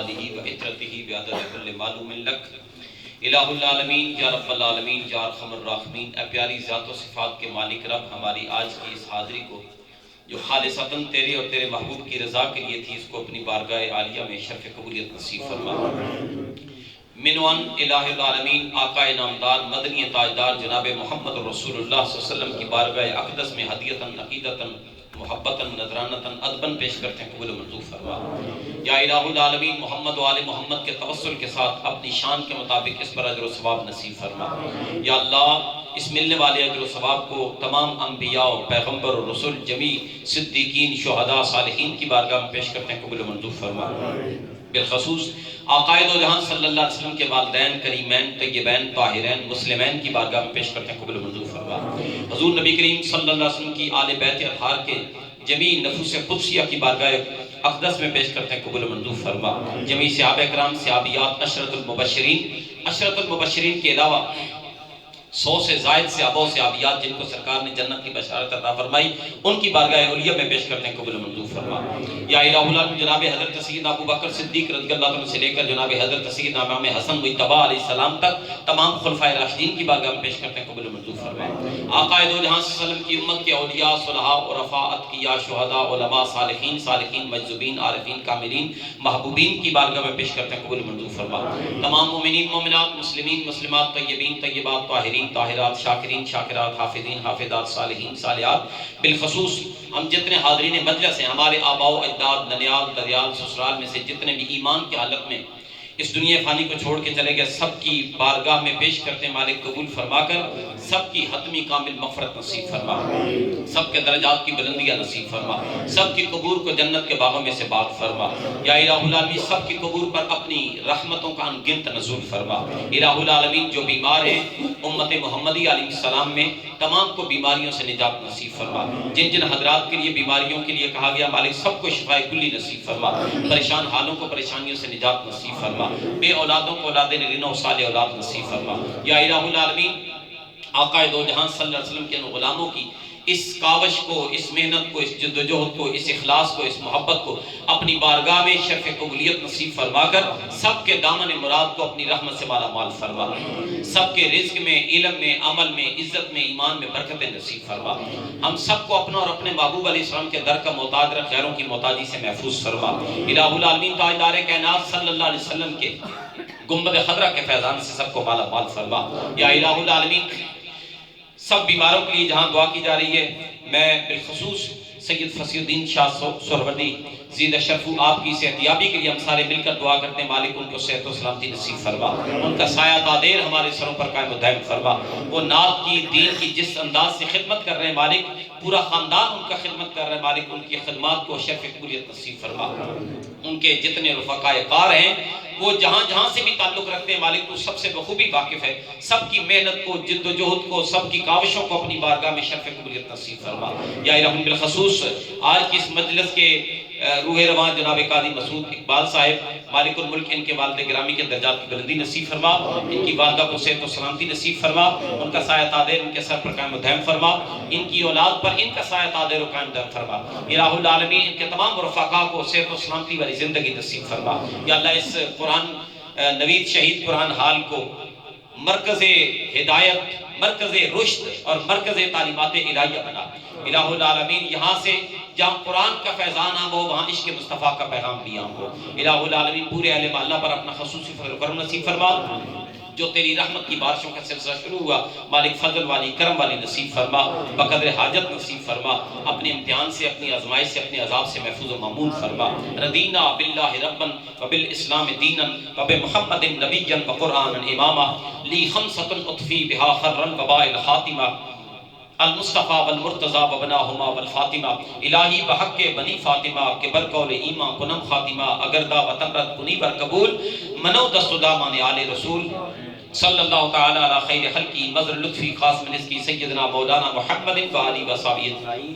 آلہ و عطرتہ بعدد کل معلوم لک الہ العالمین یا رب العالمین یا ارحم الراحمین۔ اے پیاری ذات و صفات کے مالک رب، ہماری آج کی اس حاضری کو جو خالصتاً تیرے اور تیرے محبوب کی رضا کے لیے تھی، اس کو اپنی بارگاہ عالیہ میں شرف قبولیت نصیب فرما۔ منوان الہ العالمین آقا نامدار مدنی تاجدار جناب محمد رسول اللہ صلی اللہ علیہ وسلم کی بارگاہ اقدس میں ہدیتاً عقیدتاً محبتاً نذرانتاً ادباً پیش کرتے ہیں، قبول و منظور فرما۔ یا الہ العالمین محمد و آل محمد کے توسل کے ساتھ اپنی شان کے مطابق اس پر اجر و ثواب نصیب فرما۔ یا اللہ اس ملنے والے اجر و ثواب کو تمام انبیاء و پیغمبر و رسول جمیع صدیقین شہداء صالحین کی بارگاہ میں پیش کرتے ہیں، قبول و منظور فرما۔ بالخصوص آقائے دو جہاں صلی اللہ علیہ وسلم کے والدین کریمین طیبین طاہرین مسلمین کی بارگاہ میں پیش کرتے ہیں، قبول و منظور فرما۔ حضور نبی کریم صلی اللہ علیہ وسلم کی آل بیت اطہار کے جمیع نفوس قدسیہ کی بارگاہ اقدس میں پیش کرتے ہیں، قبول و منظور فرما۔ جمیع صحابہ کرام صحابیات عشرۃ المبشرین کے علاوہ 100 سے زائد صحابہ و صحابیات جن کو سرکار نے جنت کی بشارت عطا فرمائی، ان کی بارگاہ علیہ میں پیش کرتے ہیں، قبول و منظور فرما۔ یا الہ العالمین جناب حضرت سیدنا ابو بکر صدیق رضی اللہ عنہ سے لے کر جناب حضرت سیدنا امام حسن مجتبی علیہ السلام تک تمام خلفائے راشدین کی بارگاہ میں پیش کرتے ہیں، قبول و منظور فرما۔ آقائے دو جہاں صلی اللہ علیہ وسلم کی امت کے اولیاء صلحاء عرفاء اتقیاء شہداء علماء صالحین مجذوبین عارفین کاملین محبوبین کی بارگاہ میں پیش کرتے ہیں، قبول و منظور فرما۔ تمام مومنین مومنات مسلمین مسلمات طیبین طیبات طاہرین طاہرات شاکرین شاکرات حافظین حافظات صالحین صالحات، بالخصوص ہم جتنے حاضرین مجلس ہیں، ہمارے آباء و اجداد ننیال دریال سسرال میں سے جتنے بھی ایمان کی حالت میں اس دنیا فانی کو چھوڑ کے چلے گئے، سب کی بارگاہ میں پیش کرتے ہیں، مالک قبول فرما کر سب کی حتمی کامل مغفرت نصیب فرما، سب کے درجات کی بلندیاں نصیب فرما، سب کی قبور کو جنت کے باغوں میں سے باغ فرما۔ یا الہ العالمین سب کی قبور پر اپنی رحمتوں کا انگنت نزول فرما۔ الہ العالمین جو بیمار ہیں امت محمدی علیہ السلام میں تمام کو بیماریوں سے نجات نصیب فرما۔ جن جن حضرات کے لیے بیماریوں کے لیے کہا گیا، مالک سب کو شفائے کلی نصیب فرما۔ پریشان حالوں کو پریشانیوں سے نجات نصیب فرما، بے اولادوں کو اولاد نرینہ و صالح اولاد نصیب فرما۔ یا الہ العالمین آقائے دو جہاں صلی اللہ علیہ وسلم کے غلاموں کی اس کاوش کو، اس محنت کو، اس جد و جہد کو، اس اخلاص کو، اس محبت کو اپنی بارگاہ میں شرف قبولیت نصیب فرما کر سب کے دامن مراد کو اپنی رحمت سے مالا مال فرما۔ سب کے رزق میں، علم میں، عمل میں، عزت میں، ایمان میں برکتیں نصیب فرما۔ ہم سب کو اپنا اور اپنے محبوب علیہ السلام کے در کا محتاج رکھ، غیروں کی محتاجی سے محفوظ فرما۔ الہ العالمین تاجدار کائنات صلی اللہ علیہ وسلم کے گنبد خضرا کے فیضان سے سب کو مالا مال فرما۔ یا الہ العالمین سب بیماروں کے لیے جہاں دعا کی جا رہی ہے، میں بالخصوص سید فصیح الدین شاہ سہروردی زیدہ شرفو آپ کی صحتیابی کے لیے ہم سارے مل کر دعا کرتے ہیں، مالک ان کو صحت و سلامتی نصیب فرما، ان کا سایہ تادیر ہمارے سروں پر قائم و دائم فرما۔ وہ نعت کی دین کی جس انداز سے خدمت کر رہے ہیں، مالک پورا خاندان ان کا خدمت کر رہے ہیں، مالک ان کی خدمات کو شرف قبولیت نصیب فرما۔ ان کے جتنے رفقائے کار ہیں وہ جہاں جہاں سے بھی تعلق رکھتے ہیں، مالک تو سب سے بخوبی واقف ہے، سب کی محنت کو، جد و جہد کو، سب کی کاوشوں کو اپنی بارگاہ میں شرف قبولیت نصیب فرما۔ یا الہی بالخصوص آج کی اس مجلس کے روح رواں جناب قاضی مسعود اقبال صاحب، مالک الملک ان کے والد گرامی کے درجات کی بلندی نصیب فرما، ان کی والدہ کو صحت و سلامتی نصیب فرما، ان کا سایہ تادیر ان کے سر پر قائم و دائم فرما، ان کی اولاد پر ان کا سایہ تادیر و قائم دائم فرما۔ الہ العالمین ان کے تمام رفقا کو صحت و سلامتی والی زندگی نصیب فرما۔ یا اللہ اس قرآن نوید شہید قرآن حال کو مرکز ہدایت، مرکز رشد اور مرکز تعلیمات الہیہ بنا۔ الہ العالمین یہاں سے جہاں قرآن کا فیضان عام ہو، وہاں عشق مصطفیٰ کا پیغام بھی عام ہو۔ الہ العالمین پورے اہل محلہ پر اپنا خصوصی فضل و کرم نصیب فرما۔ جو تیری رحمت کی بارشوں کا سلسلہ شروع ہوا، مالک فضل والی کرم والی نصیب فرما، بقدر حاجت نصیب فرما، اپنے امتحان سے، اپنی آزمائش سے، اپنے عذاب سے محفوظ و مامون فرما۔ رضینا باللہ ربا وبالاسلام دینا وبمحمد نبیا وقرآنا اماما، لی خمسۃ اطفی بہا خر الوباء الخاتمہ، المصطفیٰ والمرتضیٰ وبناہما والفاطمہ، الہی بحق بنی فاطمہ کہ برقول ایمان کنم خاتمہ، اگردہ وطمرت کنی بر قبول، منو دست دامان آل رسول صلی اللہ تعالی علی خیر خلقی، مظہر لطفی خاص منس کی سیدنا مولانا محمد و آلہ و صحبہ اجمعین۔